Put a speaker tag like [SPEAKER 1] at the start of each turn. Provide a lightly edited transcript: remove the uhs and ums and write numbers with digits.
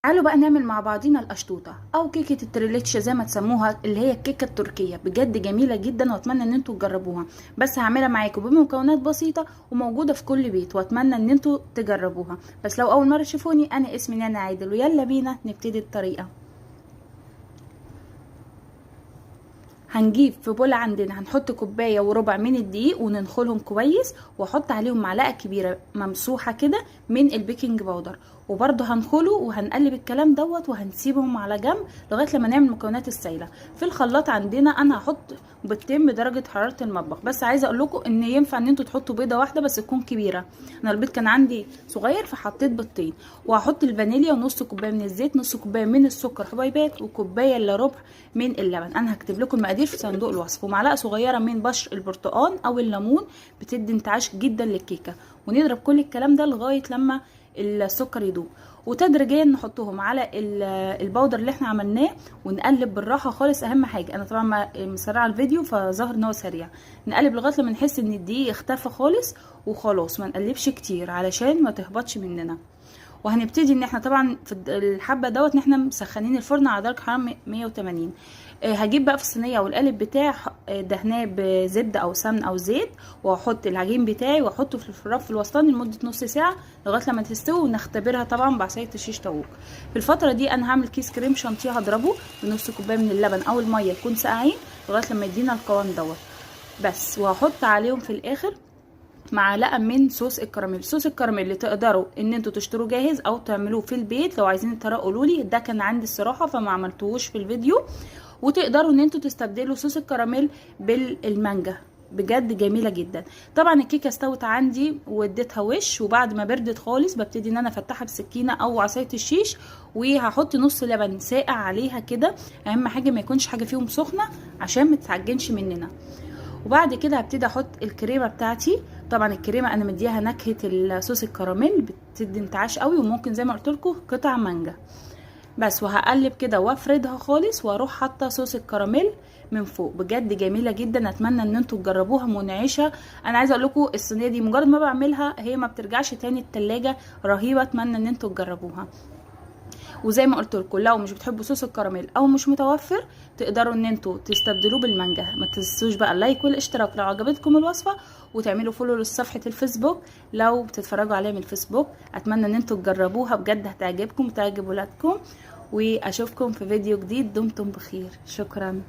[SPEAKER 1] تعالوا بقى نعمل مع بعضينا القشطوطه او كيكه التريليتش زي ما تسموها، اللي هي الكيكه التركيه. بجد جميله جدا واتمنى ان انتوا تجربوها. بس هعملها معاكم بمكونات بسيطه وموجوده في كل بيت، واتمنى ان انتوا تجربوها. بس لو اول مره تشوفوني، انا اسمي نانا عادل، ويلا بينا نبتدي الطريقه. هنجيب في بول عندنا، هنحط كوبايه وربع من الدقيق وننخلهم كويس، واحط عليهم معلقه كبيره ممسوحه كده من البيكنج باودر، وبرده هنخله وهنقلب الكلام دوت، وهنسيبهم على جنب لغايه لما نعمل مكونات السايله. في الخلاط عندنا انا هحط بيضتين بدرجه حراره المطبخ. بس عايزه اقول لكم ان ينفع ان انتوا تحطوا بيضه واحده بس تكون كبيره. انا البيض كان عندي صغير فحطيت بيضتين. وهحط الفانيليا ونص كوبايه من الزيت، نص كوبايه من السكر حبيبات، وكوبايه الا ربع من اللبن. انا هكتب لكم المقادير في صندوق الوصف. ومعلقه صغيره من بشر البرتقال او الليمون، بتدي انتعاش جدا للكيكه. ونضرب كل الكلام ده لغايه لما السكر يدوب، وتدريجيا نحطهم على البودر اللي احنا عملناه، ونقلب بالراحه خالص. اهم حاجه، انا طبعا مسرعه الفيديو فظهر ان هو سريع. نقلب لغايه لما نحس ان الدقيق اختفى خالص وخلاص. ما نقلبش كتير علشان ما تهبطش مننا. وهنبتدي ان احنا طبعا في الحبه دوت ان احنا مسخنين الفرن على درجه حراره 180. هجيب بقى في الصينيه او القالب بتاعي دهناه بزبده او سمن او زيت، واحط العجين بتاعي واحطه في الرف الوسطاني لمده نص ساعه لغايه لما تستوي، ونختبرها طبعا بعصايه الشيش طاووق. في الفتره دي انا هعمل كيس كريم شانتيه، هضربه بنص كوبايه من اللبن او الميه يكون ساقعين لغايه لما يدينا القوام دوت بس. وهحط عليهم في الاخر معلقه من صوص الكراميل. صوص الكراميل اللي تقدروا ان انتوا تشتروه جاهز او تعملوه في البيت. لو عايزين الطريقه قولوا لي، ده كان عندي الصراحه فما عملتوهوش في الفيديو. وتقدروا ان انتوا تستبدلوا صوص الكراميل بالمانجا، بجد جميله جدا. طبعا الكيكه استوت عندي واديتها وش، وبعد ما بردت خالص ببتدي ان انا افتحها بسكينه او عصايه الشيش، وهحط نص لبن ساقع عليها كده. اهم حاجه ما يكونش حاجه فيهم سخنه عشان ما تتعجنش مننا. وبعد كده هبتدي احط الكريمه بتاعتي. طبعا الكريمه انا مديها نكهه الصوص الكراميل، بتدي انتعاش قوي، وممكن زي ما قلت لكم قطع مانجا بس. وهقلب كده وافردها خالص، واروح حاطه صوص الكراميل من فوق. بجد جميله جدا، اتمنى ان انتوا تجربوها منعشه. انا عايزه اقول لكم الصينيه دي مجرد ما بعملها هي ما بترجعش تاني التلاجة، رهيبه. اتمنى ان انتوا تجربوها. وزي ما قلت لكم، لو مش بتحبوا صوص الكراميل او مش متوفر، تقدروا ان انتوا تستبدلوه بالمانجا. ما تنسوش بقى اللايك والاشتراك لو عجبتكم الوصفه، وتعملوا فولو لصفحه الفيسبوك لو بتتفرجوا عليها من الفيسبوك. اتمنى ان انتوا تجربوها، بجد هتعجبكم وتعجب ولادكم. واشوفكم في فيديو جديد. دمتم بخير، شكرا.